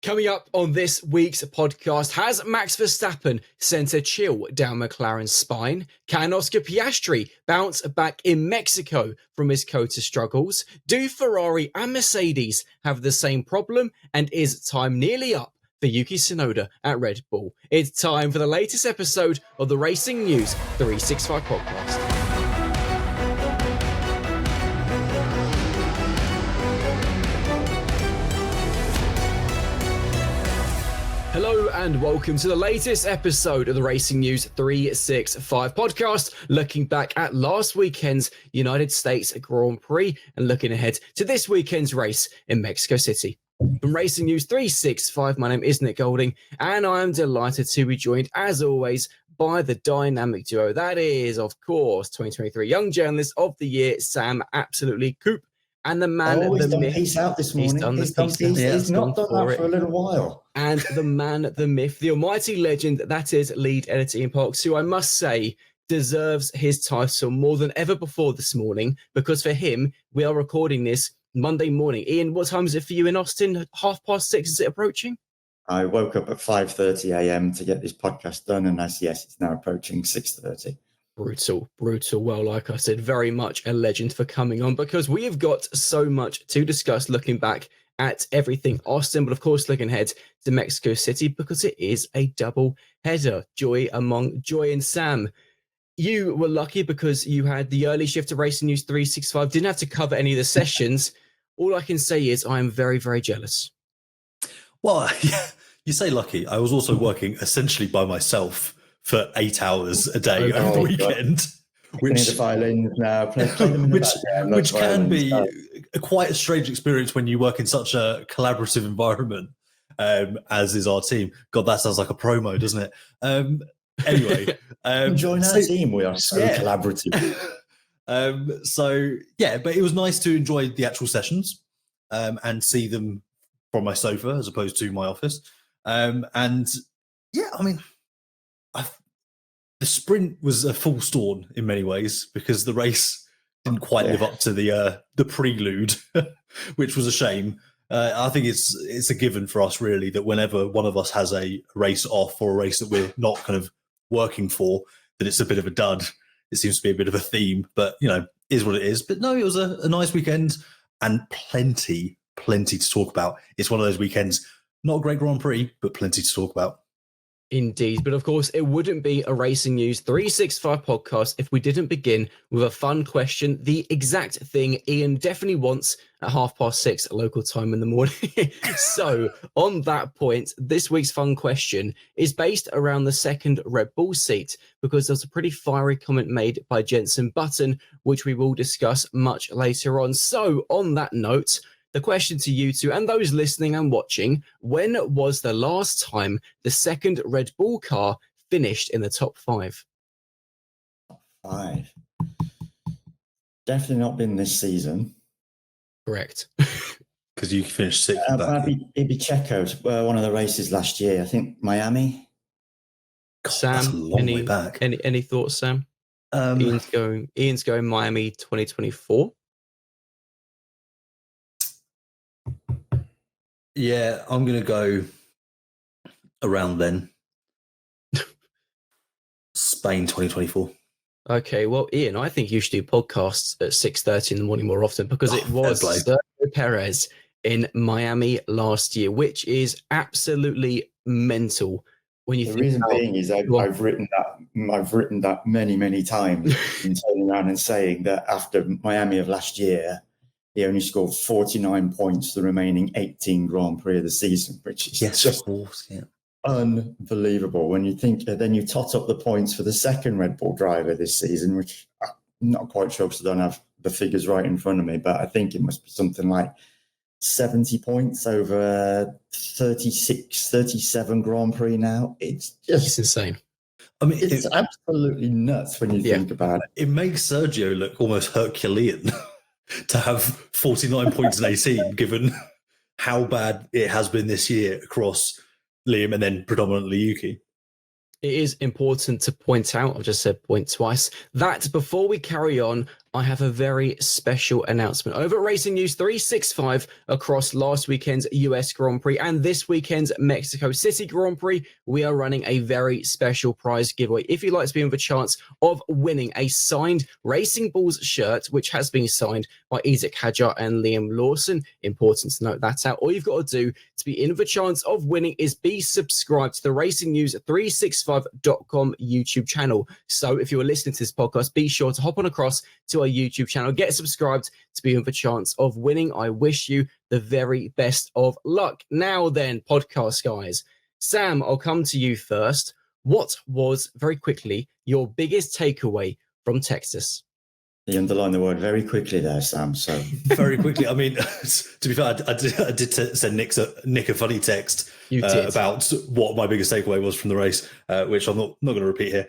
Coming up on this week's podcast, has Max Verstappen sent a chill down McLaren's spine? Can Oscar Piastri bounce back in Mexico from his COTA struggles? Do Ferrari and Mercedes have the same problem? And is time nearly up for Yuki Tsunoda at Red Bull? It's time for the latest episode of the Racing News 365 podcast. Hello and welcome to the latest episode of the Racing News 365 podcast, looking back at last weekend's United States Grand Prix and looking ahead to this weekend's race in Mexico City. From Racing News 365, my name is Nick Golding, and I am delighted to be joined, as always, by the dynamic duo. That is, of course, 2023 Young Journalist of the Year, Sam, absolutely Coop, and the man, he's the done myth. Peace out this morning. He's not done that for a little while. And the man, the myth, the almighty legend, that is lead editor Ian Parks, who I must say deserves his title more than ever before this morning, because for him, we are recording this Monday morning. Ian, what time is it for you in Austin? 6:30, is it approaching? I woke up at 5:30 a.m. to get this podcast done, and it's now approaching 6:30. Brutal. Well, like I said, very much a legend for coming on, because we have got so much to discuss looking back at everything Austin, but of course looking ahead to Mexico City, because it is a double header. Joy and Sam. You were lucky because you had the early shift to Racing News 365, didn't have to cover any of the sessions. All I can say is I am very, very jealous. Well, you say lucky. I was also working essentially by myself for 8 hours a day over the weekend. Which the violins now, play them in the background, which can be quite a strange experience when you work in such a collaborative environment, as is our team. God, that sounds like a promo, doesn't it? Anyway, join our team. We are so collaborative. But it was nice to enjoy the actual sessions and see them from my sofa as opposed to my office. The sprint was a full storm in many ways because the race didn't quite live up to the prelude, which was a shame. I think it's a given for us really that whenever one of us has a race off or a race that we're not kind of working for, that it's a bit of a dud. It seems to be a bit of a theme, but is what it is. But no, it was a nice weekend and plenty to talk about. It's one of those weekends, not a great Grand Prix, but plenty to talk about. Indeed, but of course it wouldn't be a Racing News 365 podcast if we didn't begin with a fun question, the exact thing Ian definitely wants at 6:30 local time in the morning. So on that point, this week's fun question is based around the second Red Bull seat, because there's a pretty fiery comment made by Jenson Button, which we will discuss much later on. So on that note, the question to you two and those listening and watching: when was the last time the second Red Bull car finished in the top 5? Top 5. Definitely not been this season. Correct. Because you finished 6th. It'd be Checo's one of the races last year. I think Miami. God, Sam, that's a long way back. Any thoughts, Sam? Ian's going Miami 2024. Yeah, I'm going to go around then. Spain 2024. Okay, well, Ian, I think you should do podcasts at 6:30 in the morning more often, because it was Sergio Perez in Miami last year, which is absolutely mental. When you the reason being is I've written that many times in turning around and saying that after Miami of last year, he only scored 49 points the remaining 18 Grand Prix of the season, which is just unbelievable. When you think, then you tot up the points for the second Red Bull driver this season, which I'm not quite sure because I don't have the figures right in front of me, but I think it must be something like 70 points over 36, 37 Grand Prix now. It's insane. I mean, it's absolutely nuts when you think about it. It makes Sergio look almost Herculean to have 49 points in 18, given how bad it has been this year across Liam and then predominantly Yuki. It is important to point out, I've just said point twice, that before we carry on, I have a very special announcement. Over at Racing News 365, across last weekend's US Grand Prix and this weekend's Mexico City Grand Prix, we are running a very special prize giveaway. If you'd like to be in the chance of winning a signed Racing Bulls shirt, which has been signed by HADJAR and LAWSON, important to note that out. All you've got to do to be in the chance of winning is be subscribed to the RacingNews365.com YouTube channel. So if you're listening to this podcast, be sure to hop on across to our YouTube channel, get subscribed to be in the chance of winning. I wish you the very best of luck. Now then, podcast guys, Sam, I'll come to you first. What was, very quickly, your biggest takeaway from Texas? You underline the word very quickly there, Sam. So very quickly. I mean, to be fair, I did send Nick a funny text about what my biggest takeaway was from the race, which I'm not going to repeat here.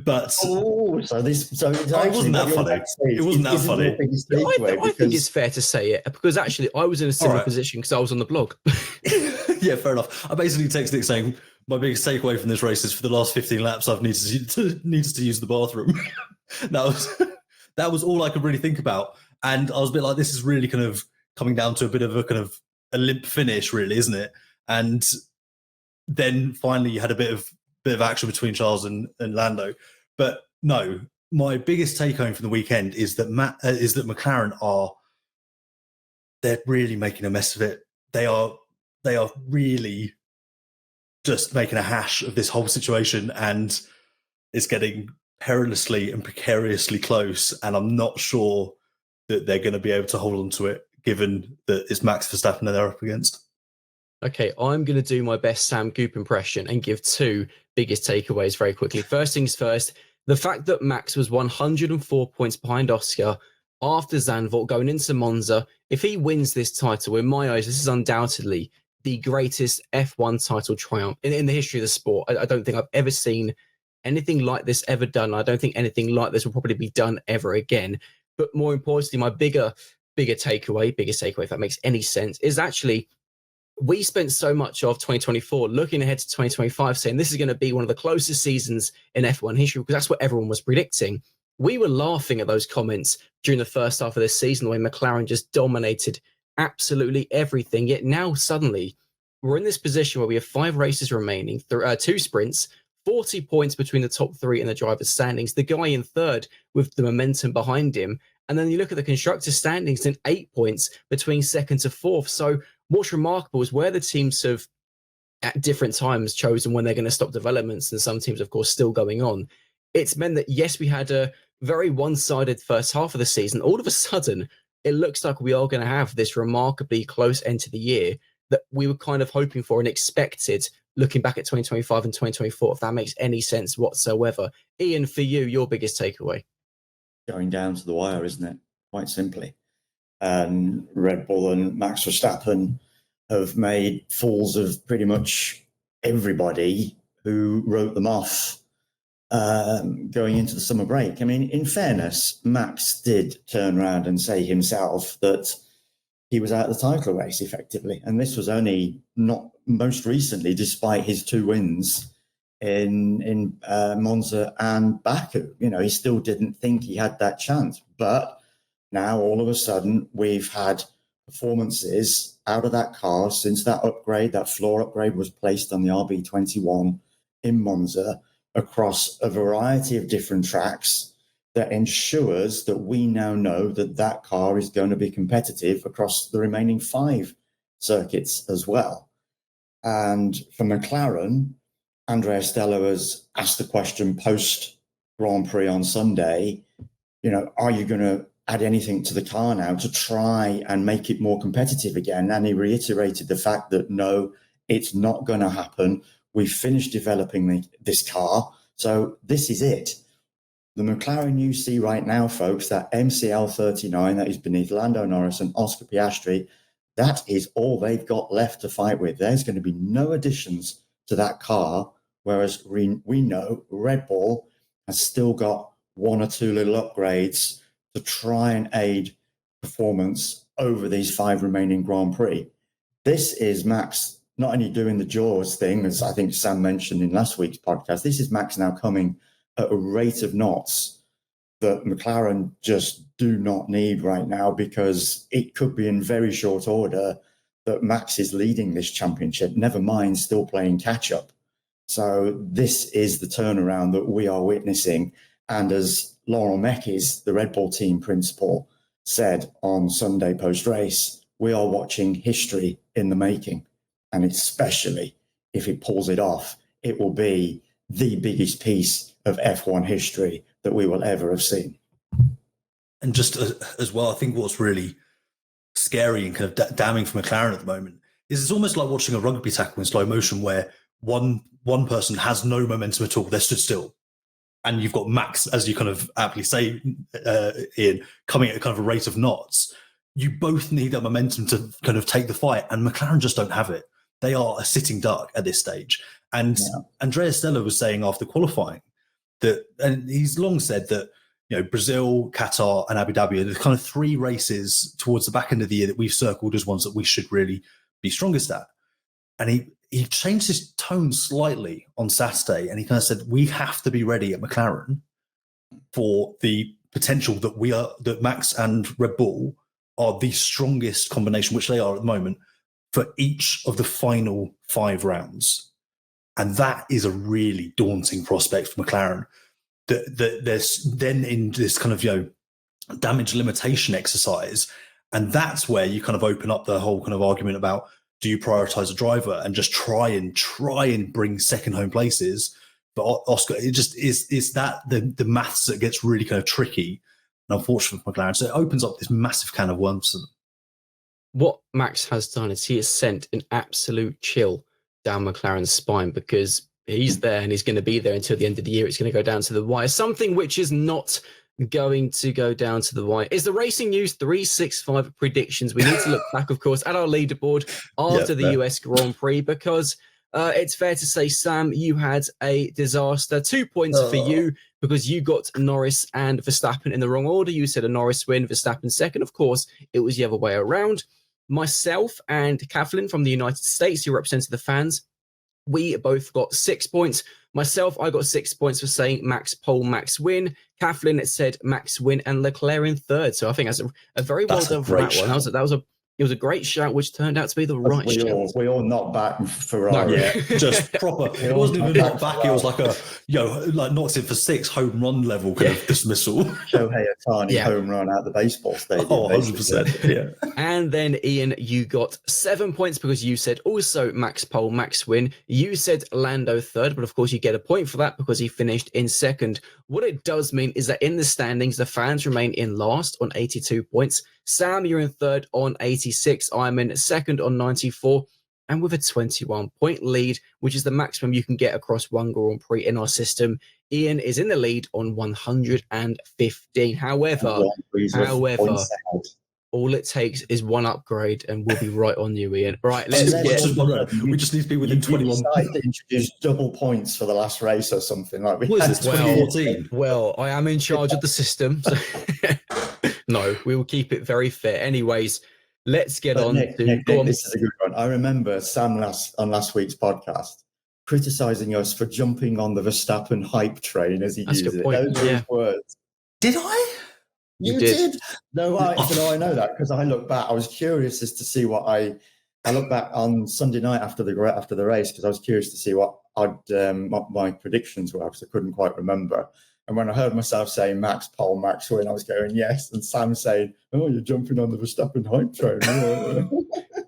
But so it wasn't that funny. It wasn't that funny. I think it's fair to say it, because actually I was in a similar position because I was on the blog. Yeah, fair enough. I basically texted Nick saying my biggest takeaway from this race is for the last 15 laps I've needed to use the bathroom. That was all I could really think about. And I was a bit like, this is really kind of coming down to a bit of a kind of a limp finish, really, isn't it? And then finally you had a bit of action between Charles and Lando. But no, my biggest take home from the weekend is that McLaren they're really making a mess of it. They are really just making a hash of this whole situation, and it's getting perilously and precariously close, and I'm not sure that they're going to be able to hold on to it, given that it's Max Verstappen that they're up against. Okay, I'm going to do my best Sam Goop impression and give two biggest takeaways very quickly. First things first, the fact that Max was 104 points behind Oscar after Zandvoort going into Monza. If he wins this title, in my eyes, this is undoubtedly the greatest F1 title triumph in the history of the sport. I don't think I've ever seen anything like this ever done. I don't think anything like this will probably be done ever again. But more importantly, my biggest takeaway, if that makes any sense, is actually we spent so much of 2024 looking ahead to 2025 saying this is going to be one of the closest seasons in F1 history, because that's what everyone was predicting. We were laughing at those comments during the first half of this season, the way McLaren just dominated absolutely everything. Yet now suddenly we're in this position where we have 5 races remaining, 2 sprints, 40 points between the top 3 in the driver's standings, the guy in third with the momentum behind him. And then you look at the constructors' standings and 8 points between second to fourth. So what's remarkable is where the teams have at different times chosen when they're going to stop developments, and some teams, of course, still going on. It's meant that, yes, we had a very one-sided first half of the season. All of a sudden, it looks like we are going to have this remarkably close end to the year that we were kind of hoping for and expected looking back at 2025 and 2024, if that makes any sense whatsoever. Ian, for you, your biggest takeaway? Going down to the wire, isn't it? Quite simply. And Red Bull and Max Verstappen have made fools of pretty much everybody who wrote them off going into the summer break. I mean, in fairness, Max did turn around and say himself that he was out of the title race effectively. And this was only not most recently, despite his 2 wins in Monza and Baku. You know, he still didn't think he had that chance. But now all of a sudden we've had performances out of that car since that upgrade, that floor upgrade was placed on the RB21 in Monza across a variety of different tracks that ensures that we now know that that car is going to be competitive across the remaining 5 circuits as well. And for McLaren, Andrea Stella has asked the question post Grand Prix on Sunday, you know, are you going to add anything to the car now to try and make it more competitive again? And he reiterated the fact that no, it's not going to happen. We've finished developing this car. So this is it. The McLaren you see right now, folks, that MCL 39 that is beneath Lando Norris and Oscar Piastri, that is all they've got left to fight with. There's going to be no additions to that car, whereas we know Red Bull has still got 1 or 2 little upgrades to try and aid performance over these 5 remaining Grand Prix. This is Max not only doing the Jaws thing, as I think Sam mentioned in last week's podcast, this is Max now coming at a rate of knots that McLaren just do not need right now, because it could be in very short order that Max is leading this championship, never mind still playing catch up. So this is the turnaround that we are witnessing. And as Laurent Mekies, the Red Bull team principal, said on Sunday post-race, we are watching history in the making. And especially if it pulls it off, it will be the biggest piece of F1 history that we will ever have seen. And just as well, I think what's really scary and kind of damning for McLaren at the moment is it's almost like watching a rugby tackle in slow motion where one person has no momentum at all. They're stood still. And you've got Max, as you kind of aptly say, Ian, coming at a kind of a rate of knots. You both need that momentum to kind of take the fight, and McLaren just don't have it. They are a sitting duck at this stage. And Andrea Stella was saying after qualifying that, and he's long said that, you know, Brazil, Qatar, and Abu Dhabi are the kind of three races towards the back end of the year that we've circled as ones that we should really be strongest at. And he changed his tone slightly on Saturday, and he kind of said, we have to be ready at McLaren for the potential that Max and Red Bull are the strongest combination, which they are at the moment, for each of the final 5 rounds. And that is a really daunting prospect for McLaren. That there's then in this kind of, you know, damage limitation exercise, and that's where you kind of open up the whole kind of argument about, do you prioritize a driver and just try and bring second home places? But Oscar, it just is that the maths that gets really kind of tricky and unfortunate for McLaren. So it opens up this massive can of worms for them. What Max has done is he has sent an absolute chill down McLaren's spine, because he's there and he's going to be there until the end of the year. It's going to go down to the wire. Something which is not going to go down to the wire is the Racing News 365 predictions. We need to look back, of course, at our leaderboard after the US Grand Prix, because it's fair to say, Sam, you had a disaster. 2 points for you because you got Norris and Verstappen in the wrong order. You said a Norris win, Verstappen second. Of course, it was the other way around. Myself and Kathleen from the United States, who represented the fans, we both got 6 points. Myself, I got 6 points for saying Max pole, Max win. Kathleen said Max win and Leclerc in third. So I think that's a very well done for that one. It was a great shout, which turned out to be the right shout. We all knocked back Ferrari. No, yeah, just proper. It wasn't even knocked back. It was like like knocks in for 6 home run level kind of dismissal. Shohei Ohtani home run out the baseball stadium. Oh, 100%. Yeah. And then, Ian, you got 7 points because you said also Max pole, Max win. You said Lando third, but of course you get a point for that because he finished in second. What it does mean is that in the standings, the fans remain in last on 82 points. Sam, you're in third on 86. I'm in second on 94. And with a 21-point lead, which is the maximum you can get across one Grand Prix in our system, Ian is in the lead on 115. However, all it takes is one upgrade and we'll be right on you, Ian. Right, we just need to be within 21. Decided to introduce double points for the last race or something like that. What is this, 2014? Well, I am in charge of the system. So no, we will keep it very fair. Anyways, let's get on. Nick, this is a good one. I remember Sam on last week's podcast criticizing us for jumping on the Verstappen hype train, as he used it. Those were his words. Did I? You did. No, I know that because I look back. I was curious as to see what I looked back on Sunday night after the race because I was curious to see what my predictions were because I couldn't quite remember. And when I heard myself saying Max pole, Max win, I was going yes. And Sam saying, "Oh, you're jumping on the Verstappen hype train."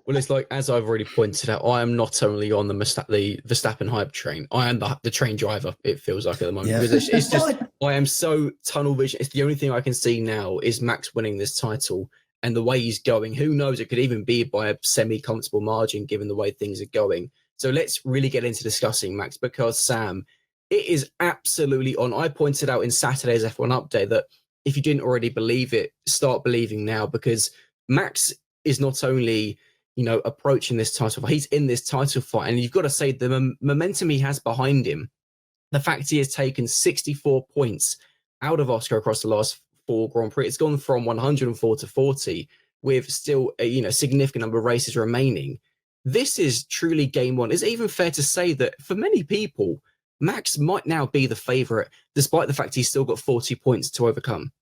Well, it's like, as I've already pointed out, I am not only on the Verstappen hype train, I am the train driver, it feels like at the moment. Yeah. Because it's just, I am so tunnel vision. It's the only thing I can see now is Max winning this title. And the way he's going, who knows, it could even be by a semi-comfortable margin given the way things are going. So let's really get into discussing Max because, Sam, it is absolutely on. I pointed out in Saturday's F1 update that if you didn't already believe it, start believing now because Max is not only, approaching this title fight, he's in this title fight. And you've got to say the momentum he has behind him, the fact he has taken 64 points out of Oscar across the last 4 Grand Prix, it's gone from 104 to 40 with still a significant number of races remaining. This is truly game one. Is it even fair to say that for many people, Max might now be the favourite, despite the fact he's still got 40 points to overcome.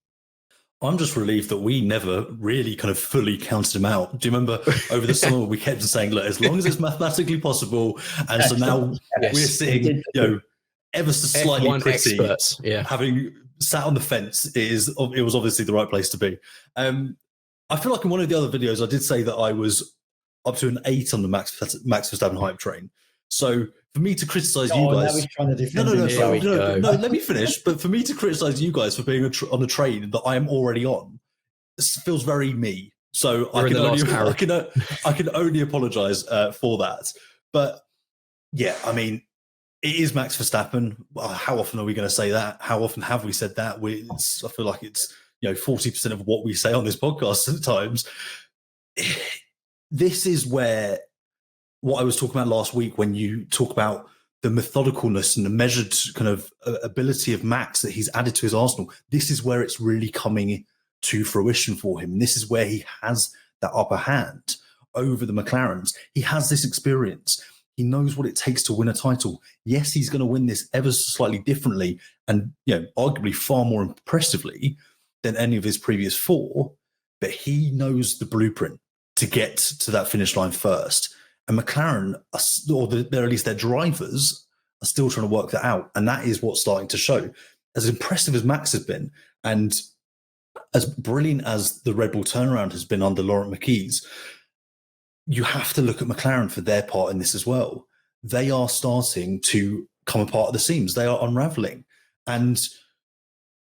I'm just relieved that we never really kind of fully counted him out. Do you remember over the summer we kept saying, look, as long as it's mathematically possible, and so now we're seeing, ever so slightly F1 pretty, experts, having sat on the fence, it was obviously the right place to be. I feel like in one of the other videos I did say that I was up to an 8 on the Max Verstappen hype train. So for me to criticize you guys, no, let me finish. But for me to criticize you guys for being on a train that I am already on, this feels very me. So I can only apologize for that. But yeah, I mean, it is Max Verstappen. How often are we going to say that? How often have we said that? I feel like it's 40% of what we say on this podcast at times. This is where what I was talking about last week, when you talk about the methodicalness and the measured kind of ability of Max that he's added to his arsenal, this is where it's really coming to fruition for him. And this is where he has that upper hand over the McLarens. He has this experience. He knows what it takes to win a title. Yes, he's going to win this ever so slightly differently and arguably far more impressively than any of his previous 4, but he knows the blueprint to get to that finish line first. And McLaren, or at least their drivers, are still trying to work that out. And that is what's starting to show. As impressive as Max has been, and as brilliant as the Red Bull turnaround has been under Laurent Mekies, you have to look at McLaren for their part in this as well. They are starting to come apart at the seams. They are unraveling. And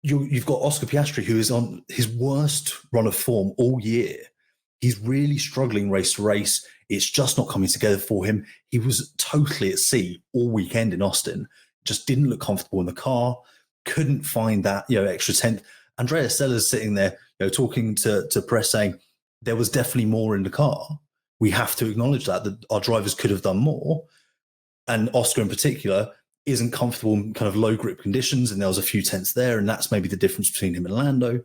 you've got Oscar Piastri, who is on his worst run of form all year. He's really struggling race to race. It's just not coming together for him. He was totally at sea all weekend in Austin. Just didn't look comfortable in the car. Couldn't find that extra tenth. Andrea Sella's sitting there talking to press, saying there was definitely more in the car. We have to acknowledge that our drivers could have done more. And Oscar in particular isn't comfortable in kind of low grip conditions, and there was a few tenths there, and that's maybe the difference between him and Lando.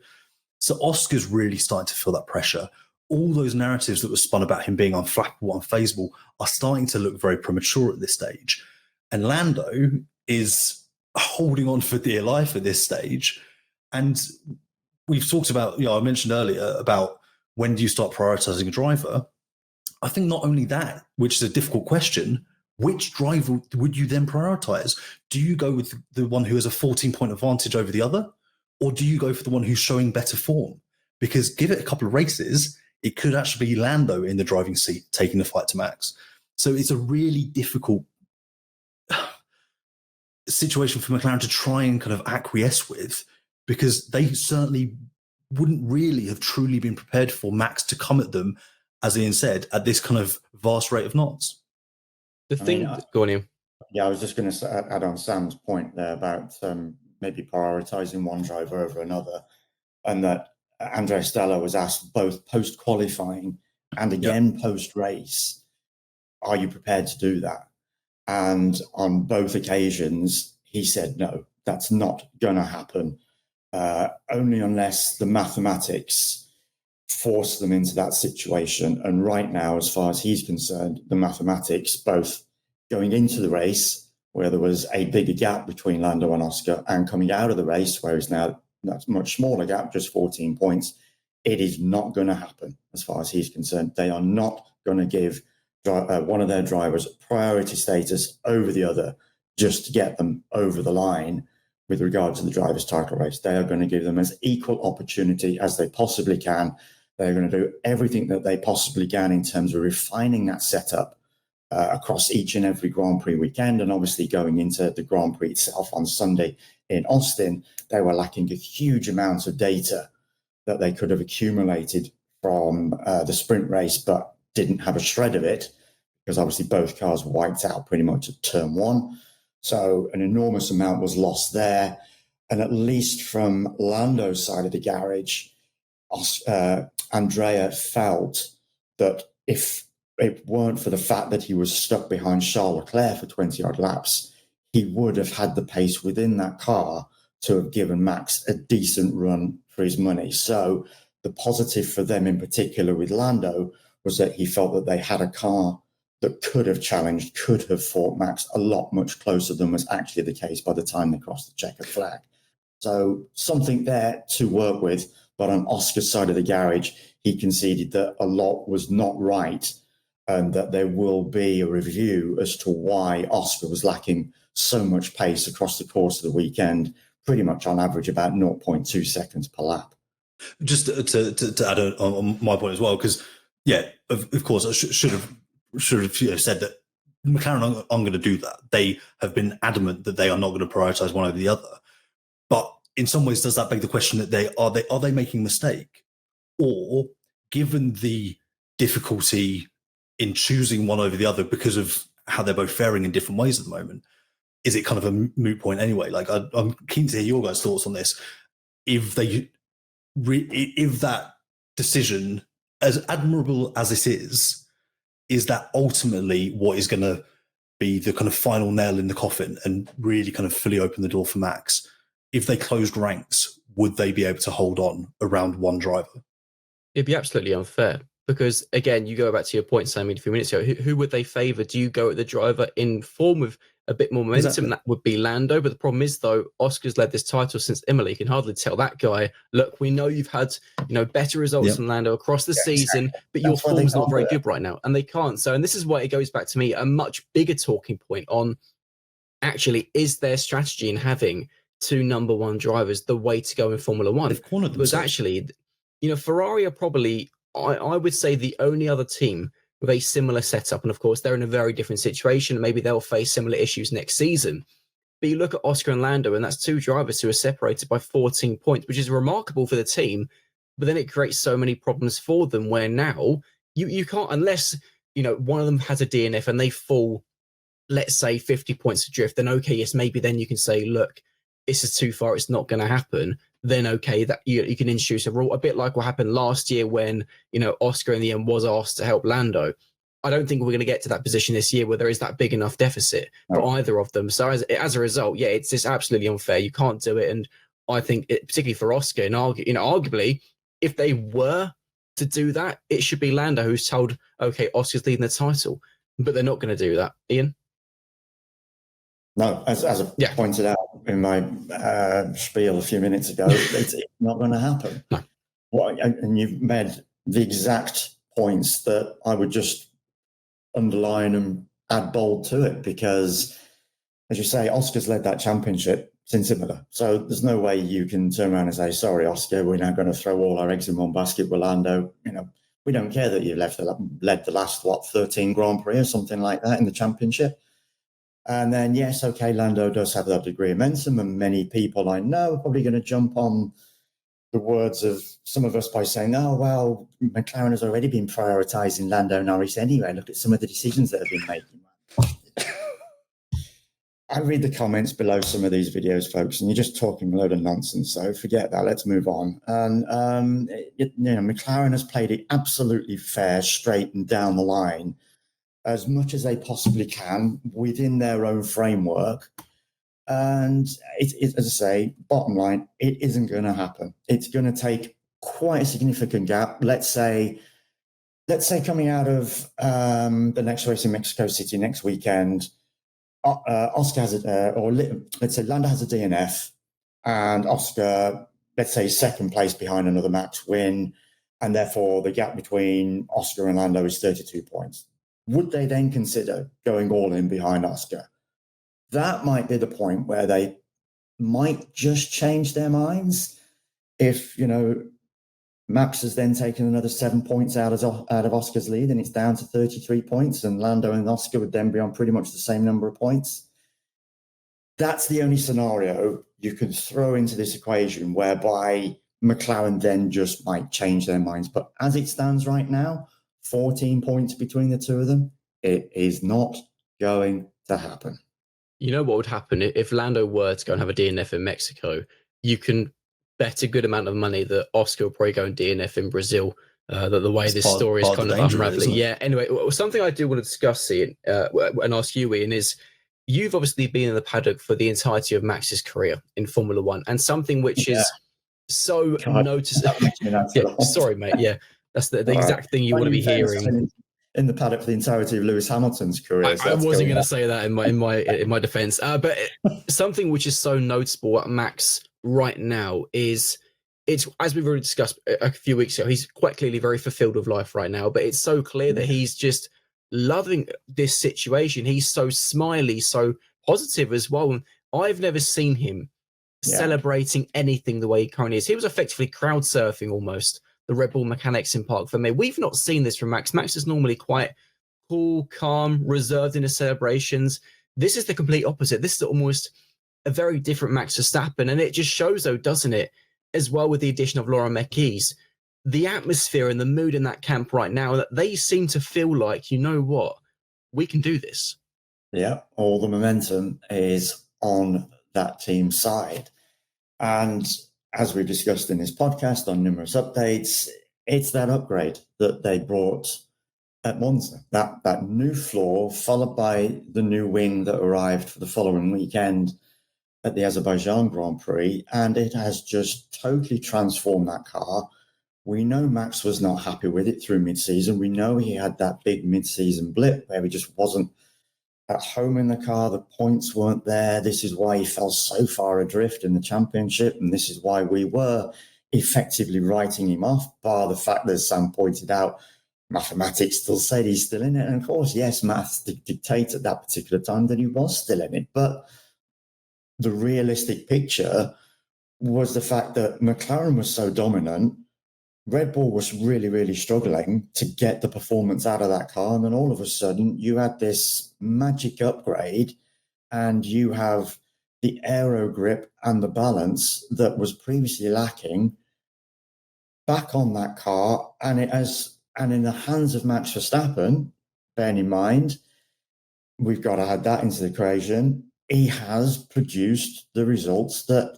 So Oscar's really starting to feel that pressure. All those narratives that were spun about him being unflappable, unfazable are starting to look very premature at this stage. And Lando is holding on for dear life at this stage. And we've talked about, I mentioned earlier about when do you start prioritizing a driver? I think not only that, which is a difficult question, which driver would you then prioritize? Do you go with the one who has a 14-point advantage over the other? Or do you go for the one who's showing better form? Because give it a couple of races, it could actually be Lando in the driving seat taking the fight to Max. So it's a really difficult situation for McLaren to try and kind of acquiesce with, because they certainly wouldn't really have truly been prepared for Max to come at them, as Ian said, at this kind of vast rate of knots. Go on, Ian. Yeah, I was just going to add on Sam's point there about maybe prioritizing one driver over another, and that Andrea Stella was asked both post-qualifying and again post-race, are you prepared to do that? And on both occasions, he said, no, that's not going to happen, only unless the mathematics force them into that situation. And right now, as far as he's concerned, the mathematics, both going into the race, where there was a bigger gap between Lando and Oscar, and coming out of the race, whereas now that's a much smaller gap, just 14 points, it is not going to happen as far as he's concerned. They are not going to give one of their drivers priority status over the other just to get them over the line with regard to the driver's title race. They are going to give them as equal opportunity as they possibly can. They're going to do everything that they possibly can in terms of refining that setup across each and every Grand Prix weekend. And obviously going into the Grand Prix itself on Sunday in Austin, they were lacking a huge amount of data that they could have accumulated from the sprint race, but didn't have a shred of it, because obviously both cars wiped out pretty much at turn one. So an enormous amount was lost there. And at least from Lando's side of the garage, Andrea felt that if it weren't for the fact that he was stuck behind Charles Leclerc for 20-odd laps, he would have had the pace within that car to have given Max a decent run for his money. So the positive for them in particular with Lando was that he felt that they had a car that could have challenged, could have fought Max a lot much closer than was actually the case by the time they crossed the checkered flag. So something there to work with. But on Oscar's side of the garage, he conceded that a lot was not right and that there will be a review as to why Oscar was lacking so much pace across the course of the weekend, pretty much on average about 0.2 seconds per lap. Just to add on my point as well, because, yeah, of course, I should have said that McLaren aren't going to do that. They have been adamant that they are not going to prioritise one over the other. But in some ways, does that beg the question that are they making a mistake? Or, given the difficulty in choosing one over the other because of how they're both faring in different ways at the moment, is it kind of a moot point anyway? Like, I'm keen to hear your guys' thoughts on this. If that decision, as admirable as this is that ultimately what is going to be the kind of final nail in the coffin and really kind of fully open the door for Max? If they closed ranks, would they be able to hold on around one driver? It'd be absolutely unfair because, again, you go back to your point, Sammy, a few minutes ago. Who would they favour? Do you go at the driver in form with a bit more momentum? Exactly. That would be Lando. But the problem is, though, Oscar's led this title since Imola. You can hardly tell that guy, look, we know you've had better results than Lando across the season, but your form's not very good right now. And they can't. So, and this is why it goes back to me, a much bigger talking point on actually, is their strategy in having two number one drivers the way to go in Formula One? Because actually, Ferrari are probably, I would say, the only other team with a similar setup. And of course, they're in a very different situation. Maybe they'll face similar issues next season. But you look at Oscar and Lando, and that's two drivers who are separated by 14 points, which is remarkable for the team. But then it creates so many problems for them where now you can't, unless, one of them has a DNF and they fall, let's say, 50 points adrift, then okay, yes, maybe then you can say, look, this is too far, it's not going to happen. Then okay, that you can introduce a rule, a bit like what happened last year when Oscar in the end was asked to help Lando. I don't think we're going to get to that position this year where there is that big enough deficit for either of them. So as a result, yeah, it's just absolutely unfair. You can't do it, and I think particularly for Oscar, and arguably, if they were to do that, it should be Lando who's told, okay, Oscar's leading the title, but they're not going to do that. Ian? No, as I pointed out in my spiel a few minutes ago, it's not going to happen. No. And you've made the exact points that I would just underline and add bold to it, because, as you say, Oscar's led that championship since Imola. So there's no way you can turn around and say, sorry, Oscar, we're now going to throw all our eggs in one basket with Lando. We don't care that you led the last, 13 Grand Prix or something like that in the championship. And then, yes, okay, Lando does have that degree of momentum, and many people I know are probably going to jump on the words of some of us by saying, oh, well, McLaren has already been prioritising Lando Norris anyway. Look at some of the decisions that have been making. I read the comments below some of these videos, folks, and you're just talking a load of nonsense. So forget that. Let's move on. And, McLaren has played it absolutely fair, straight and down the line, as much as they possibly can within their own framework. And as I say, bottom line, it isn't going to happen. It's going to take quite a significant gap. Let's say coming out of the next race in Mexico City next weekend, Oscar has let's say Lando has a DNF, and Oscar, let's say, second place behind another Max win, and therefore the gap between Oscar and Lando is 32 points. Would they then consider going all in behind Oscar? That might be the point where they might just change their minds. If, Max has then taken another 7 points out of Oscar's lead, and it's down to 33 points, and Lando and Oscar would then be on pretty much the same number of points. That's the only scenario you can throw into this equation whereby McLaren then just might change their minds. But as it stands right now, 14 points between the two of them, it is not going to happen. You know what would happen if Lando were to go and have a DNF in Mexico? You can bet a good amount of money that Oscar will probably go and DNF in Brazil. That the way this story is kind of unraveling. Yeah. Anyway, something I do want to discuss, Ian, and ask you, Ian, is you've obviously been in the paddock for the entirety of Max's career in Formula One, and something which is so noticeable. Sorry, mate. Yeah, that's the exact thing you want to be hearing. in the paddock for the entirety of Lewis Hamilton's career. I wasn't going to say that in my defense, but something which is so noticeable at Max right now is it's, as we've already discussed a few weeks ago, he's quite clearly very fulfilled with life right now. But it's so clear that he's just loving this situation. He's so smiley, so positive as well. And I've never seen him celebrating anything the way he currently is. He was effectively crowd surfing almost the Red Bull mechanics in Park for me. We've not seen this from Max. Max is normally quite cool, calm, reserved in his celebrations. This is the complete opposite. This is almost a very different Max Verstappen, and it just shows, though, doesn't it, as well with the addition of Laurent Mekies, the atmosphere and the mood in that camp right now, that they seem to feel like, you know what, we can do this. Yeah, all the momentum is on that team's side. And as we discussed in this podcast on numerous updates, it's that upgrade that they brought at Monza, that new floor, followed by the new wing that arrived for the following weekend at the Azerbaijan Grand Prix, and it has just totally transformed that car. We know Max was not happy with it through mid-season. We know he had that big mid-season blip where he just wasn't at home in the car. The points weren't there. This is why he fell so far adrift in the championship, and this is why we were effectively writing him off, bar the fact that Sam pointed out, mathematics still said he's still in it. And of course, yes, maths dictates at that particular time that he was still in it. But the realistic picture was the fact that McLaren was so dominant, Red Bull was really, really struggling to get the performance out of that car. And then all of a sudden, you had this magic upgrade, and you have the aero grip and the balance that was previously lacking back on that car. And in the hands of Max Verstappen, bearing in mind, we've got to add that into the equation, he has produced the results that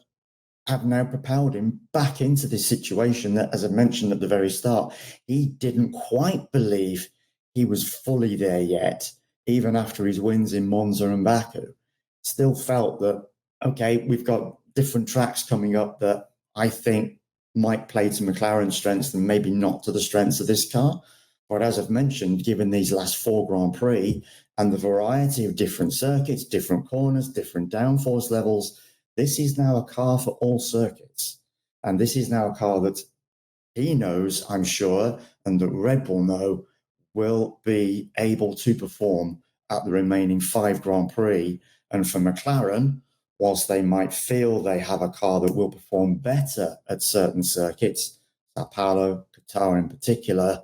have now propelled him back into this situation that, as I mentioned at the very start, he didn't quite believe he was fully there yet, even after his wins in Monza and Baku. Still felt that, okay, we've got different tracks coming up that I think might play to McLaren's strengths and maybe not to the strengths of this car. But as I've mentioned, given these last 4 Grand Prix and the variety of different circuits, different corners, different downforce levels, this is now a car for all circuits. And this is now a car that he knows, I'm sure, and that Red Bull know will be able to perform at the remaining 5 Grand Prix. And for McLaren, whilst they might feel they have a car that will perform better at certain circuits, Sao Paulo, Qatar in particular,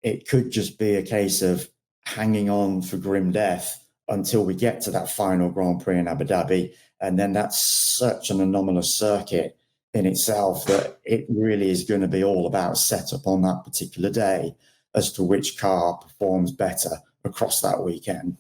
it could just be a case of hanging on for grim death until we get to that final Grand Prix in Abu Dhabi. And then that's such an anomalous circuit in itself that it really is going to be all about setup on that particular day as to which car performs better across that weekend.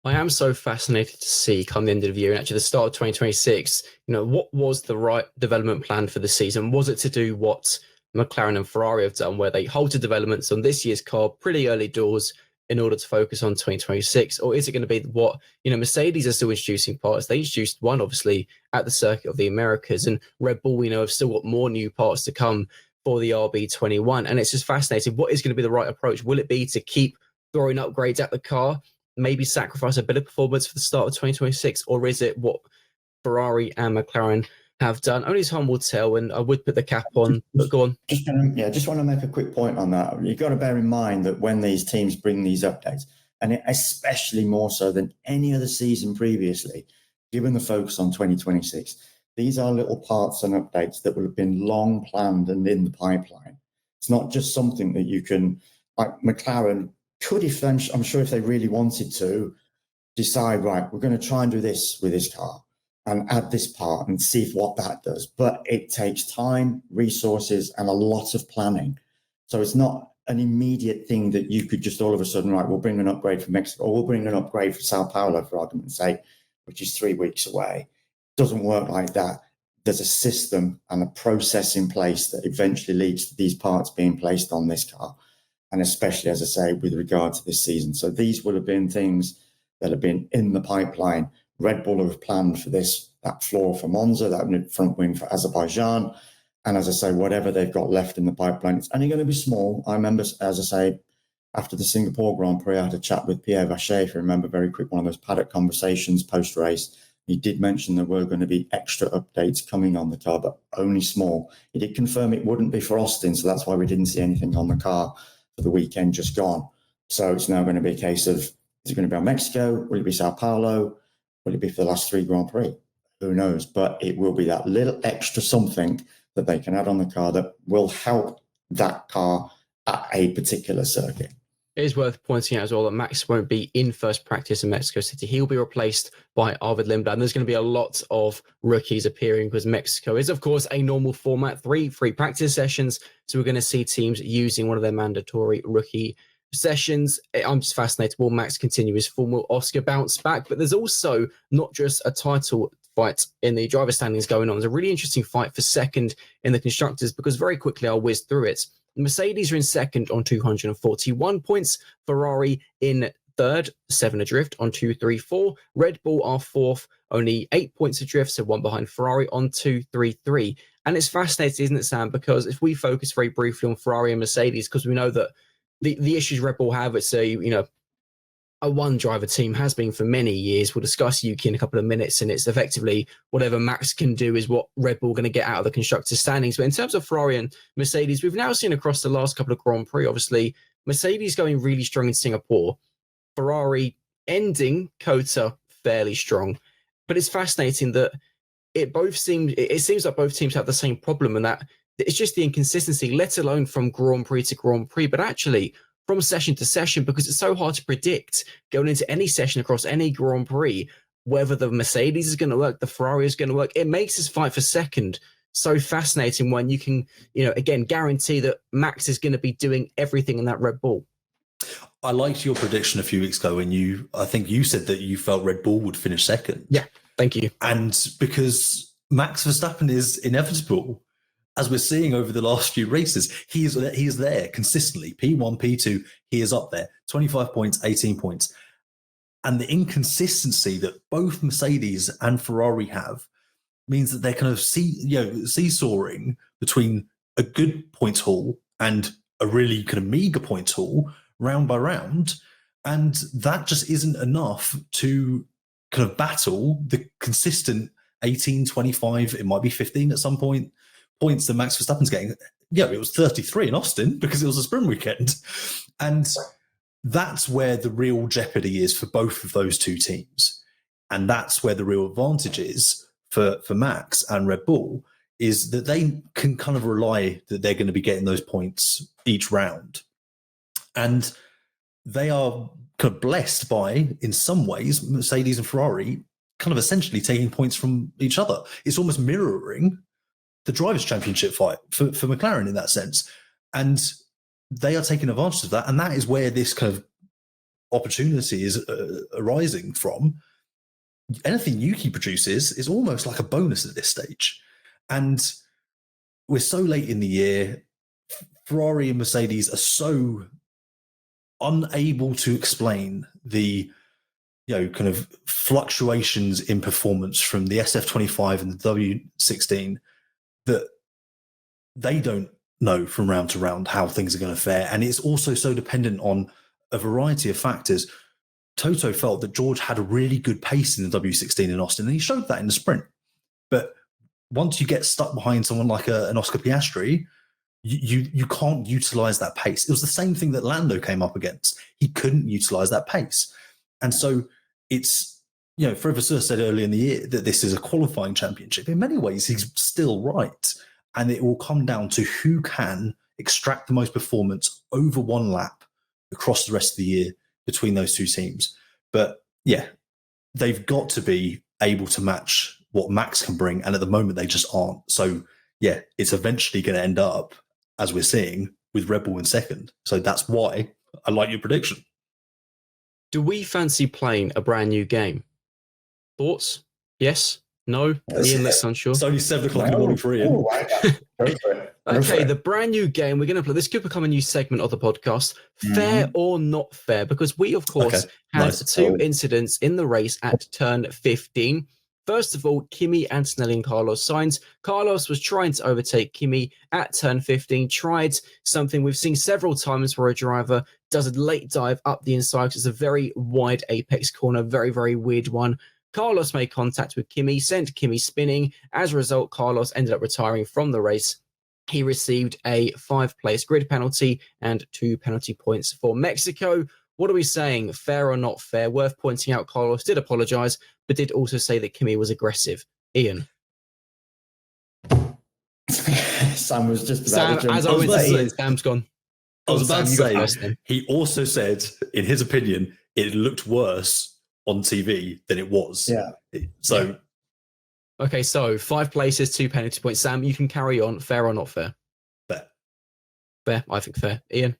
I am so fascinated to see come the end of the year and actually the start of 2026, what was the right development plan for the season? Was it to do what McLaren and Ferrari have done, where they halted developments on this year's car pretty early doors in order to focus on 2026? Or is it going to be what, Mercedes are still introducing parts? They introduced one, obviously, at the Circuit of the Americas, and Red Bull, we know, have still got more new parts to come for the RB21. And it's just fascinating. What is going to be the right approach? Will it be to keep throwing upgrades at the car, maybe sacrifice a bit of performance for the start of 2026? Or is it what Ferrari and McLaren have done? Only time will tell, and I would put the cap on, but go on. Just want to make a quick point on that. You've got to bear in mind that when these teams bring these updates, and especially more so than any other season previously, given the focus on 2026, these are little parts and updates that will have been long planned and in the pipeline. It's not just something that you can, like McLaren could, if I'm sure if they really wanted to, decide, right, we're going to try and do this with this car and add this part and see what that does. But it takes time, resources, and a lot of planning. So it's not an immediate thing that you could just all of a sudden, right, we'll bring an upgrade for Mexico, or we'll bring an upgrade for Sao Paulo, for argument's sake, which is 3 weeks away. It doesn't work like that. There's a system and a process in place that eventually leads to these parts being placed on this car. And especially, as I say, with regard to this season. So these would have been things that have been in the pipeline. Red Bull have planned for that floor for Monza, that front wing for Azerbaijan. And as I say, whatever they've got left in the pipeline, it's only going to be small. I remember, as I say, after the Singapore Grand Prix, I had a chat with Pierre Vacher, if you remember, very quick, one of those paddock conversations post-race. He did mention there were going to be extra updates coming on the car, but only small. He did confirm it wouldn't be for Austin, so that's why we didn't see anything on the car for the weekend just gone. So it's now going to be a case of, is it going to be on Mexico? Will it be Sao Paulo? Will it be for the last 3 Grand Prix? Who knows? But it will be that little extra something that they can add on the car that will help that car at a particular circuit. It is worth pointing out as well that Max won't be in first practice in Mexico City. He'll be replaced by Arvid Lindblad. And there's going to be a lot of rookies appearing because Mexico is, of course, a normal format, 3 free practice sessions. So we're going to see teams using one of their mandatory rookie sessions. I'm just fascinated. Will Max continue his form? Will Oscar bounce back? But there's also not just a title fight in the driver standings going on. There's a really interesting fight for second in the constructors, because very quickly I'll whiz through it. Mercedes are in second on 241 points. Ferrari in third, 7 adrift on 234. Red Bull are fourth, only 8 points adrift, so 1 behind Ferrari on 233. And it's fascinating, isn't it, Sam? Because if we focus very briefly on Ferrari and Mercedes, because we know that the issues Red Bull have, it's a one-driver team, has been for many years. We'll discuss Yuki in a couple of minutes, and it's effectively whatever Max can do is what Red Bull are going to get out of the constructors' standings. But in terms of Ferrari and Mercedes, we've now seen across the last couple of Grand Prix, obviously, Mercedes going really strong in Singapore, Ferrari ending COTA fairly strong. But it's fascinating that it seems like both teams have the same problem, and that it's just the inconsistency, let alone from Grand Prix to Grand Prix, but actually from session to session, because it's so hard to predict going into any session across any Grand Prix whether the Mercedes is going to work, the Ferrari is going to work. It makes this fight for second so fascinating when you can, again, guarantee that Max is going to be doing everything in that Red Bull. I liked your prediction a few weeks ago when I think you said that you felt Red Bull would finish second. Yeah, thank you. And because Max Verstappen is inevitable, as we're seeing over the last few races, he is there consistently. P1, P2, he is up there. 25 points, 18 points. And the inconsistency that both Mercedes and Ferrari have means that they're kind of seesawing between a good points haul and a really kind of meager points haul round by round. And that just isn't enough to kind of battle the consistent 18, 25, it might be 15 at some point, points that Max Verstappen's getting. Yeah, it was 33 in Austin because it was a sprint weekend. And that's where the real jeopardy is for both of those two teams. And that's where the real advantage is for Max and Red Bull, is that they can kind of rely that they're going to be getting those points each round. And they are kind of blessed by, in some ways, Mercedes and Ferrari kind of essentially taking points from each other. It's almost mirroring the Drivers' Championship fight for McLaren in that sense. And they are taking advantage of that. And that is where this kind of opportunity is arising from. Anything Yuki produces is almost like a bonus at this stage. And we're so late in the year. Ferrari and Mercedes are so unable to explain the kind of fluctuations in performance from the SF25 and the W16 that they don't know from round to round how things are going to fare. And it's also so dependent on a variety of factors. Toto felt that George had a really good pace in the W16 in Austin, and he showed that in the sprint. But once you get stuck behind someone like an Oscar Piastri, you can't utilize that pace. It was the same thing that Lando came up against. He couldn't utilize that pace. And so it's, Fred Vasseur said earlier in the year that this is a qualifying championship. In many ways, he's still right. And it will come down to who can extract the most performance over one lap across the rest of the year between those two teams. But yeah, they've got to be able to match what Max can bring. And at the moment, they just aren't. So yeah, it's eventually going to end up, as we're seeing, with Red Bull in second. So that's why I like your prediction. Do we fancy playing a brand new game? Thoughts? Yes? No? Ian looks unsure. It's only 7 o'clock in the morning for Ian. Okay, the brand new game we're going to play. This could become a new segment of the podcast. Fair or not fair? Because we, of course, had two incidents in the race at turn 15. First of all, Kimi, Antonelli and Carlos Sainz. Carlos was trying to overtake Kimi at turn 15, tried something we've seen several times where a driver does a late dive up the inside because it's a very wide apex corner, very, very weird one. Carlos made contact with Kimi, sent Kimi spinning. As a result, Carlos ended up retiring from the race. He received a 5-place grid penalty and 2 penalty points for Mexico. What are we saying? Fair or not fair? Worth pointing out, Carlos did apologise, but did also say that Kimi was aggressive. Ian? Sam was just Sam, about to jump. as I was saying, Sam's gone. I was about to say, first, he also said, in his opinion, it looked worse on TV than it was. Yeah. So... Yeah. Okay, so 5 places, 2 penalty points. Sam, you can carry on. Fair or not fair? Fair. Fair, I think fair. Ian?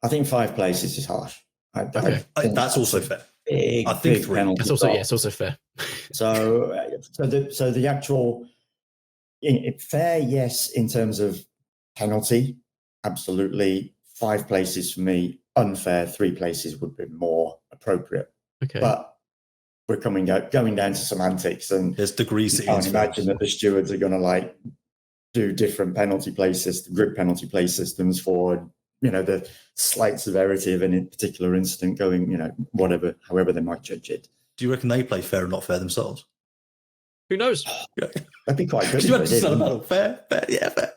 I think 5 places is harsh. Okay. That's also fair. I think 3. That's also, yes, also fair. So the actual fair, yes, in terms of penalty, absolutely. 5 places for me, unfair. 3 places would be more appropriate. Okay. But we're going down to semantics, and there's degrees. I can't imagine that the stewards are going to do different penalty play systems, grid penalty play systems for the slight severity of any particular incident going, however they might judge it. Do you reckon they play fair or not fair themselves? Who knows? That'd be quite good. You have to settle battle. Fair, yeah, fair.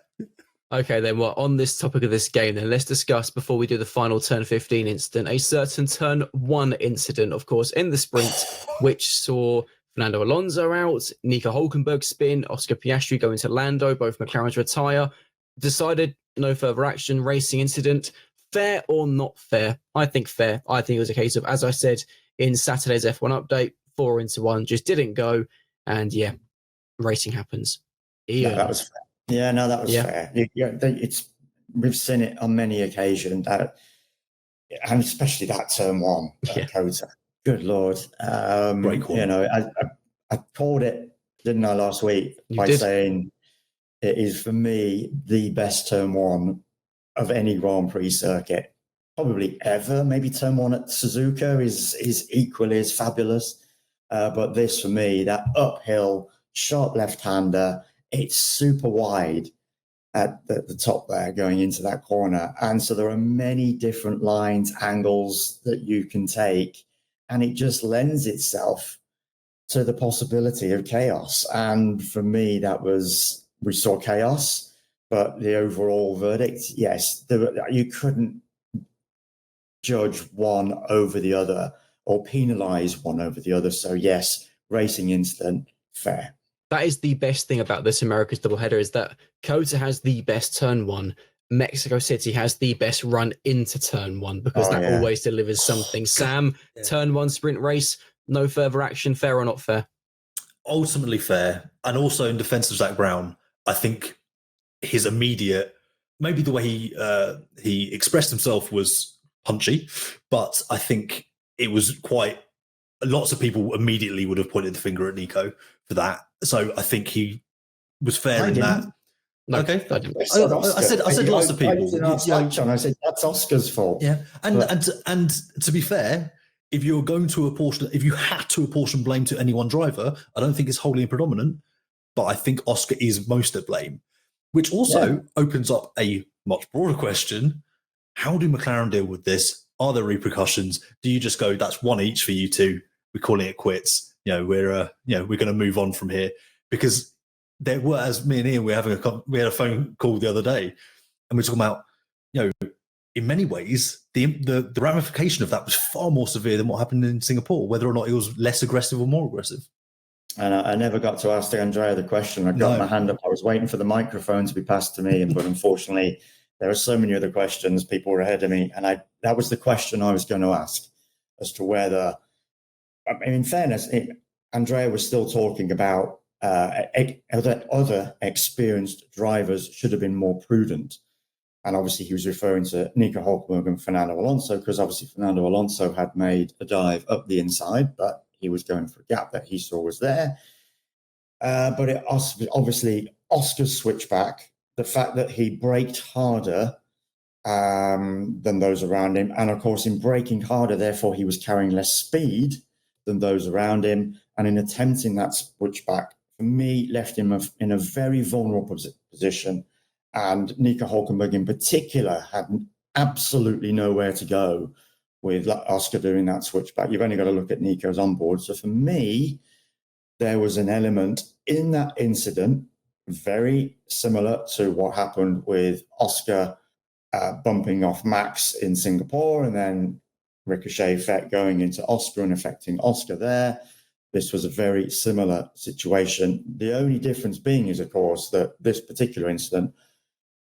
Okay, then, well, on this topic of this game, then let's discuss, before we do the final turn 15 incident, a certain turn 1 incident, of course, in the sprint, which saw Fernando Alonso out, Nico Hulkenberg spin, Oscar Piastri go into Lando, both McLarens retire. Decided no further action, racing incident. Fair or not fair? I think fair. I think it was a case of, as I said in Saturday's F1 update, 4 into 1 just didn't go, and yeah, racing happens. Yeah, that was fair. Yeah, no, that was fair. We've seen it on many occasions, and especially that turn 1, Kota. Good Lord. Great call. I called it, didn't I, last week, saying it is, for me, the best turn 1 of any Grand Prix circuit, probably ever. Maybe turn 1 at Suzuka is equally as fabulous. But this, for me, that uphill, sharp left-hander, it's super wide at the top there going into that corner. And so there are many different lines, angles that you can take, and it just lends itself to the possibility of chaos. And for me, we saw chaos, but the overall verdict, yes, you couldn't judge one over the other or penalize one over the other. So yes, racing incident, fair. That is the best thing about this America's doubleheader, is that Kota has the best turn 1. Mexico City has the best run into turn 1, because that always delivers something. Sam, turn 1 sprint race, no further action, fair or not fair? Ultimately fair. And also, in defense of Zach Brown, I think his immediate, maybe the way he expressed himself was punchy, but I think it was lots of people immediately would have pointed the finger at Nico for that. So I think he was fair in that. No, okay, I said lots of people. I said that's Oscar's fault. Yeah, and to be fair, if you had to apportion blame to any one driver, I don't think it's wholly predominant. But I think Oscar is most at blame, which also opens up a much broader question: how do McLaren deal with this? Are there repercussions? Do you just go, that's 1 each for you two, we're calling it quits? We're going to move on from here? Because there were, as me and Ian, we had a phone call the other day, and we're talking about, in many ways, the ramification of that was far more severe than what happened in Singapore, whether or not it was less aggressive or more aggressive. And I never got to ask Andrea the question. I got my hand up. I was waiting for the microphone to be passed to me, but unfortunately, there are so many other questions. People were ahead of me, and that was the question I was going to ask, as to whether, in fairness, Andrea was still talking about other experienced drivers should have been more prudent. And obviously he was referring to Nico Hulkenberg and Fernando Alonso, because obviously Fernando Alonso had made a dive up the inside, but he was going for a gap that he saw was there. But it obviously Oscar's switchback, the fact that he braked harder than those around him, and of course in braking harder, therefore he was carrying less speed, than those around him. And in attempting that switchback, for me, left him in a very vulnerable position. And Nico Hülkenberg in particular had absolutely nowhere to go with Oscar doing that switchback. You've only got to look at Nico's onboard. So for me, there was an element in that incident very similar to what happened with Oscar bumping off Max in Singapore, and then ricochet effect going into Oscar and affecting Oscar there. This was a very similar situation. The only difference being is, of course, that this particular incident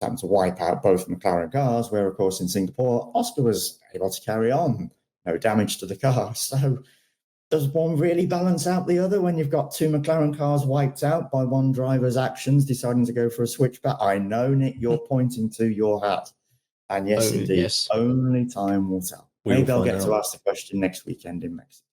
happened to wipe out both McLaren cars, where, of course, in Singapore, Oscar was able to carry on. No damage to the car. So does one really balance out the other when you've got two McLaren cars wiped out by one driver's actions deciding to go for a switchback? I know, Nick, you're pointing to your hat. And yes, indeed, yes. Only time will tell. Maybe I'll get to ask the question next weekend in Mexico.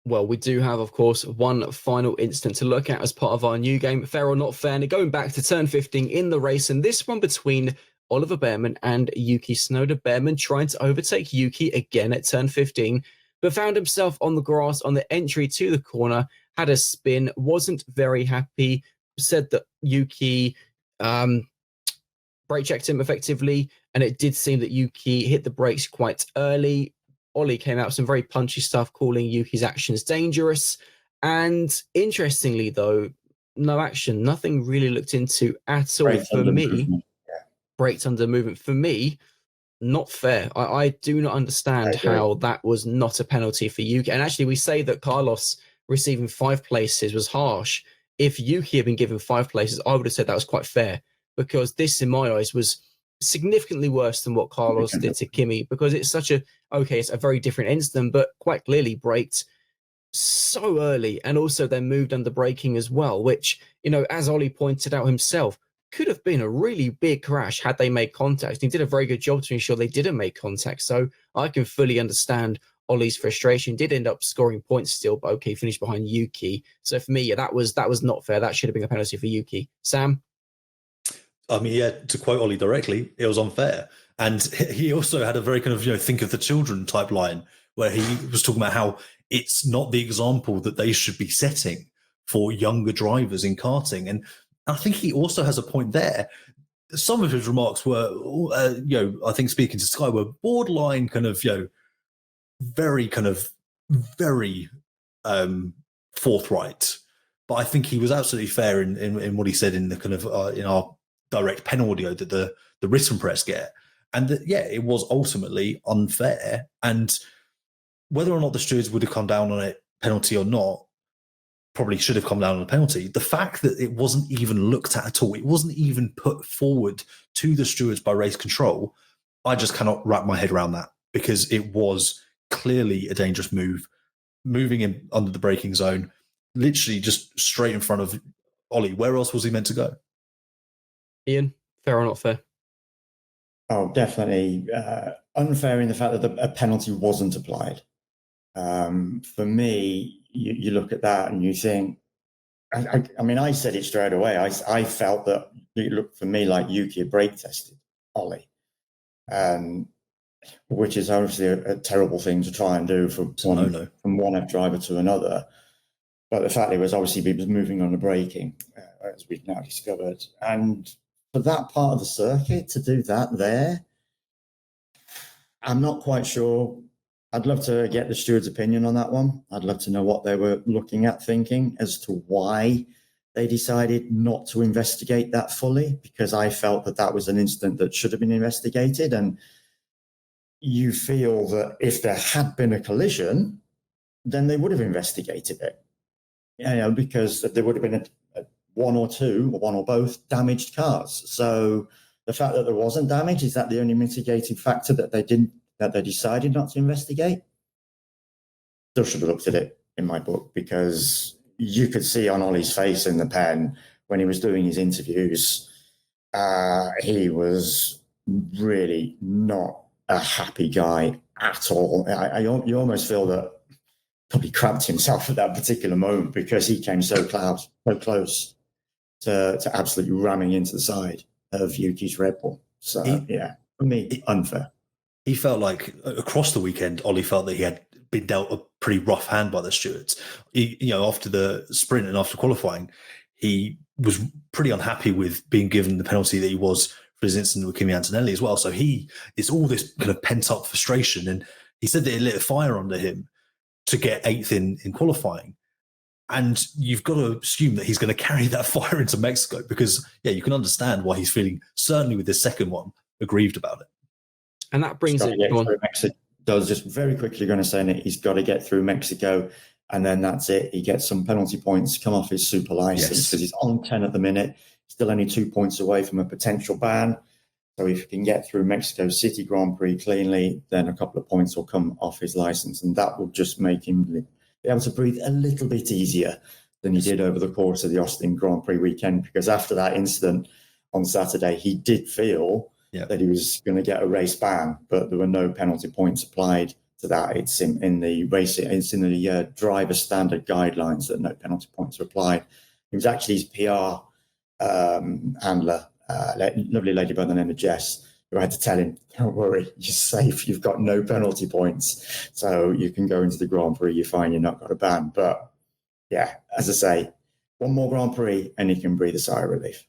Well, we do have, of course, one final incident to look at as part of our new game, Fair or Not Fair. And going back to turn 15 in the race, and this one between Oliver Bearman and Yuki Tsunoda. Bearman trying to overtake Yuki again at turn 15, but found himself on the grass on the entry to the corner, had a spin, wasn't very happy, said that Yuki brake checked him effectively, and it did seem that Yuki hit the brakes quite early. Ollie came out with some very punchy stuff, calling Yuki's actions dangerous. And interestingly, though, no action, nothing really looked into at all. Brakes for me. Yeah. Brakes under movement. For me, not fair. I do not understand how that was not a penalty for Yuki. And actually, we say that Carlos receiving 5 places was harsh. If Yuki had been given 5 places, I would have said that was quite fair, because this, in my eyes, was significantly worse than what Carlos did to Kimi, because it's such a, okay, it's a very different incident, but quite clearly braked so early and also then moved under braking as well, which, you know, as Ollie pointed out himself, could have been a really big crash had they made contact. He did a very good job to ensure they didn't make contact. So I can fully understand Ollie's frustration. Did end up scoring points still, but okay, finished behind Yuki. So for me, yeah, that was not fair. That should have been a penalty for Yuki. Sam? I mean, yeah, to quote Ollie directly, it was unfair. And he also had a very kind of, you know, think of the children type line where he was talking about how it's not the example that they should be setting for younger drivers in karting. And I think he also has a point there. Some of his remarks were, you know, I think speaking to Sky, were borderline kind of, you know, very forthright. But I think he was absolutely fair in what he said in the kind of in our direct pen audio that the written press get. And that, yeah, it was ultimately unfair. And whether or not the stewards would have come down on it, penalty or not, probably should have come down on a penalty. The fact that it wasn't even looked at all, it wasn't even put forward to the stewards by race control, I just cannot wrap my head around that, because it was clearly a dangerous move, moving in under the braking zone, literally just straight in front of Ollie. Where else was he meant to go? Ian, fair or not fair? Oh, definitely unfair in the fact that a penalty wasn't applied. For me, you look at that and you think, I mean, I said it straight away. I felt that it looked for me like Yuki had brake tested Ollie, which is obviously a terrible thing to try and do from one driver to another. But the fact was obviously he was moving on the braking, as we've now discovered. And for that part of the circuit to do that there, I'm not quite sure. I'd love to get the steward's opinion on that one. I'd love to know what they were looking at, thinking as to why they decided not to investigate that fully, because I felt that was an incident that should have been investigated. And you feel that if there had been a collision, then they would have investigated it. You know, because there would have been one or two, or one or both, damaged cars. So the fact that there wasn't damage, is that the only mitigating factor that they decided not to investigate? Still should have looked at it in my book, because you could see on Ollie's face in the pen when he was doing his interviews, he was really not a happy guy at all. You almost feel that probably crapped himself at that particular moment, because he came so close to absolutely ramming into the side of Yuki's Red Bull. So, for me, unfair. He felt like across the weekend, Ollie felt that he had been dealt a pretty rough hand by the stewards. After the sprint and after qualifying, he was pretty unhappy with being given the penalty that he was for his incident with Kimi Antonelli as well. So it's all this kind of pent up frustration. And he said that it lit a fire under him to get 8th in qualifying. And you've got to assume that he's going to carry that fire into Mexico because, you can understand why he's feeling, certainly with this second one, aggrieved about it. And that brings it on. I was just very quickly going to say that he's got to get through Mexico, and then that's it. He gets some penalty points, come off his super license because he's on 10 at the minute, still only 2 points away from a potential ban. So if he can get through Mexico City Grand Prix cleanly, then a couple of points will come off his license, and that will just make him be able to breathe a little bit easier than he did over the course of the Austin Grand Prix weekend, because after that incident on Saturday, he did feel that he was going to get a race ban, but there were no penalty points applied to that. It's in the racing, it's in the driver standard guidelines that no penalty points are applied. It was actually his PR handler, lovely lady by the name of Jess, who had to tell him, don't worry, you're safe, you've got no penalty points, so you can go into the Grand Prix, you're fine, you're not got a ban. But as I say, one more Grand Prix and he can breathe a sigh of relief.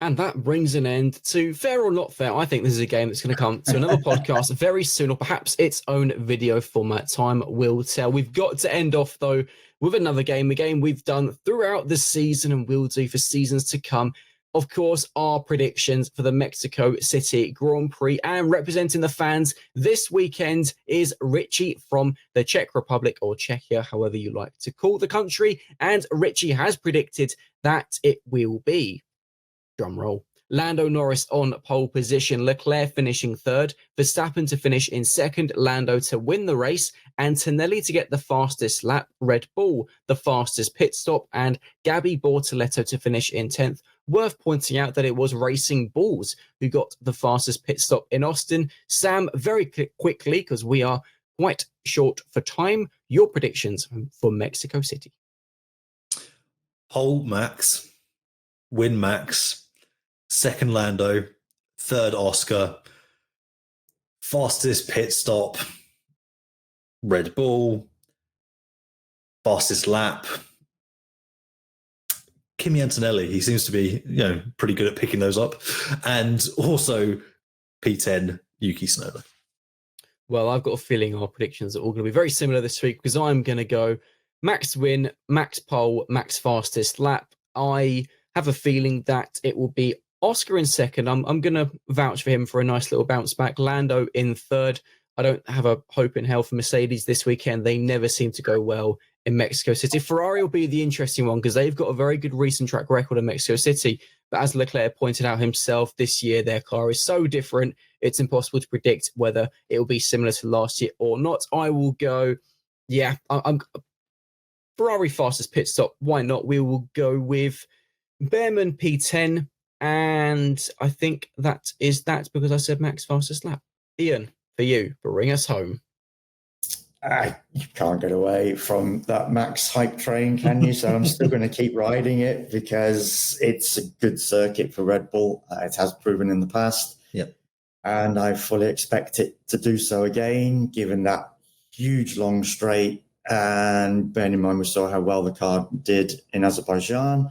And that brings an end to Fair or Not Fair. I think this is a game that's going to come to another podcast very soon, or perhaps its own video format. Time will tell. We've got to end off, though, with another game, a game we've done throughout the season and will do for seasons to come. Of course, our predictions for the Mexico City Grand Prix, and representing the fans this weekend is Richie from the Czech Republic, or Czechia, however you like to call the country. And Richie has predicted that it will be, drum roll, Lando Norris on pole position, Leclerc finishing third, Verstappen to finish in second, Lando to win the race, Antonelli to get the fastest lap, Red Bull the fastest pit stop, and Gabby Bortoleto to finish in 10th. Worth pointing out that it was Racing Bulls who got the fastest pit stop in Austin. Sam, very quickly, because we are quite short for time, your predictions for Mexico City. Pole Max, win Max, second Lando, third Oscar, fastest pit stop, Red Bull, fastest lap, Kimi Antonelli. He seems to be, pretty good at picking those up, and also P10 Yuki Tsunoda. Well, I've got a feeling our predictions are all going to be very similar this week, because I'm going to go Max win, Max pole, Max fastest lap. I have a feeling that it will be Oscar in second. I'm going to vouch for him for a nice little bounce back. Lando in third. I don't have a hope in hell for Mercedes this weekend. They never seem to go well in Mexico City. Ferrari will be the interesting one because they've got a very good recent track record in Mexico City. But as Leclerc pointed out himself, this year their car is so different, it's impossible to predict whether it will be similar to last year or not. I will go, I'm Ferrari fastest pit stop. Why not? We will go with Bearman P10. And I think that is that because I said Max fastest lap. Ian, for you, bring us home. You can't get away from that Max hype train, can you? So I'm still going to keep riding it because it's a good circuit for Red Bull. It has proven in the past. Yep. And I fully expect it to do so again, given that huge long straight. And bearing in mind, we saw how well the car did in Azerbaijan.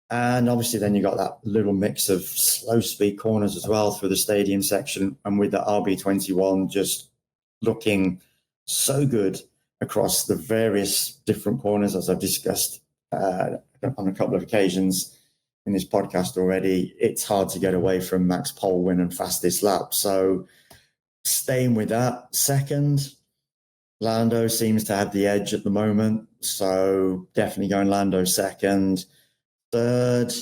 And obviously then you got that little mix of slow speed corners as well through the stadium section. And with the RB21 just looking so good across the various different corners, as I've discussed on a couple of occasions in this podcast already, it's hard to get away from Max pole win and fastest lap. So staying with that, second, Lando seems to have the edge at the moment. So definitely going Lando second. Third,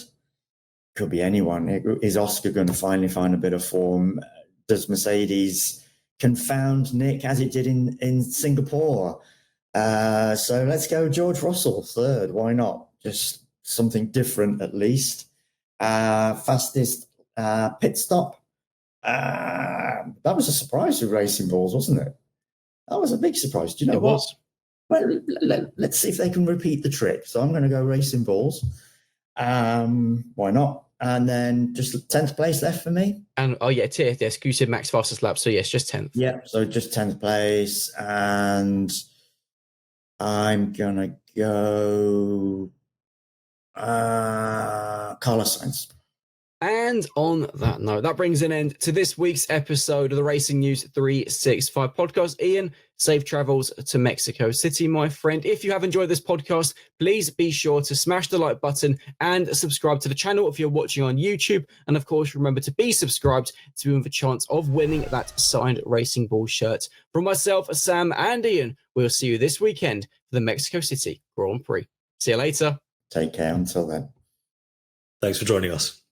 could be anyone. Is Oscar going to finally find a bit of form? Does Mercedes confound Nick as it did in Singapore? So let's go George Russell third. Why not? Just something different at least. Fastest pit stop. That was a surprise with Racing Bulls, wasn't it? That was a big surprise. Do you know what? Well, let's see if they can repeat the trick. So I'm going to go Racing Bulls. Why not? And then just 10th place left for me. And yes, you said Max fastest lap, so yes, just 10th. Yeah, so just 10th place. And I'm going to go Carlos Sainz. And on that note, that brings an end to this week's episode of the Racing News 365 podcast. Ian, safe travels to Mexico City, my friend. If you have enjoyed this podcast, please be sure to smash the like button and subscribe to the channel if you're watching on YouTube. And of course, remember to be subscribed to win the chance of winning that signed Racing Ball shirt. From myself, Sam, and Ian, we'll see you this weekend for the Mexico City Grand Prix. See you later. Take care until then. Thanks for joining us.